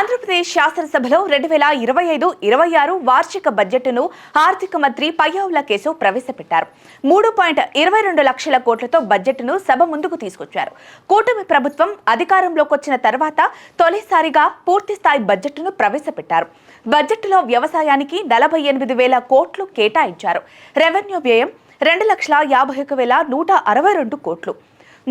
ఆంధ్రప్రదేశ్ శాసనసభలో 2025-26 వార్షిక బడ్జెట్ను ఆర్థిక మంత్రి పయ్యావుల కేశవ్ ప్రవేశపెట్టారు. 3.22 లక్షల కోట్లతో బడ్జెట్ను సభ ముందుకు తీసుకొచ్చారు. కూటమి ప్రభుత్వం అధికారంలోకి వచ్చిన తర్వాత తొలిసారిగా పూర్తిస్థాయి బడ్జెట్ను ప్రవేశపెట్టారు. బడ్జెట్లో వ్యవసాయానికి 48,000 కోట్లు కేటాయించారు. రెవెన్యూ వ్యయం 2,51,162 కోట్లు.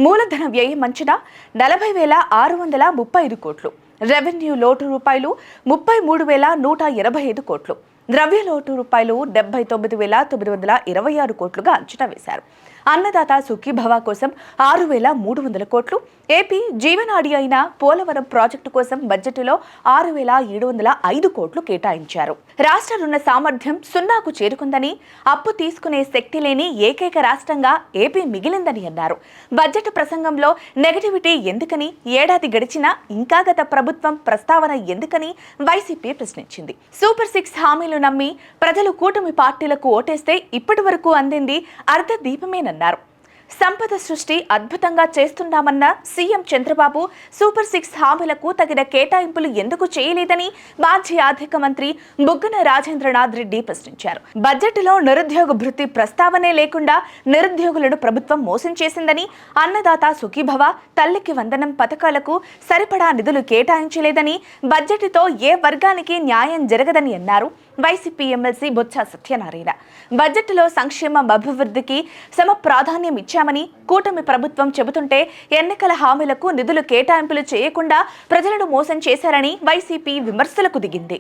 మూలధన వ్యయం అంచనా 40,635 కోట్లు. రెవెన్యూ లోటు రూపాయలు 33,185 కోట్లు. ద్రవ్య లోటు రూపాయలు 79,926 కోట్లుగా అంచనా వేశారు. అన్నదాత సుఖీభవ కోసం 6,300 కోట్లు. ఏపీ జీవనాడి అయిన పోలవరం ప్రాజెక్టు కోసం బడ్జెట్లో 6,705 కోట్లు కేటాయించారు. రాష్ట్ర రుణ సామర్థ్యం 0కు చేరుకుందని, అప్పు తీసుకునే శక్తి లేని ఏకైక రాష్ట్రంగా ఏపీ మిగిలిందని అన్నారు. బడ్జెట్ ప్రసంగంలో నెగటివిటీ ఎందుకని, ఏడాది గడిచినా ఇంకా గత ప్రభుత్వం ప్రస్తావన ఎందుకని వైసీపీ ప్రశ్నించింది. సూపర్ 6 హామీలు నమ్మి ప్రజలు కూటమి పార్టీలకు ఓటేస్తే ఇప్పటి వరకు అందింది అర్ధ దీపమేనన్నారు. సంపద సృష్టి అద్భుతంగా చేస్తున్నామన్న సీఎం చంద్రబాబు సూపర్ 6 హామీలకు తగిన కేటాయింపులు ఎందుకు చేయలేదని మాజీ ఆర్థిక మంత్రి బుగ్గన రాజేంద్రనాథ్ రెడ్డి ప్రశ్నించారు. బడ్జెట్లో నిరుద్యోగ భృతి ప్రస్తావనే లేకుండా నిరుద్యోగులను ప్రభుత్వం మోసం చేసిందని, అన్నదాత సుఖీభవ, తల్లికి వందనం పథకాలకు సరిపడా నిధులు కేటాయించలేదని, బడ్జెట్తో ఏ వర్గానికి న్యాయం జరగదని అన్నారు. వైసీపీ ఎమ్మెల్సీ బొత్స సత్యనారాయణ బడ్జెట్లో సంక్షేమ అభివృద్ధికి సమ ప్రాధాన్యం ఇచ్చామని కూటమి ప్రభుత్వం చెబుతుంటే ఎన్నికల హామీలకు నిధులు కేటాయింపులు చేయకుండా ప్రజలను మోసం చేశారని వైసీపీ విమర్శలకు దిగింది.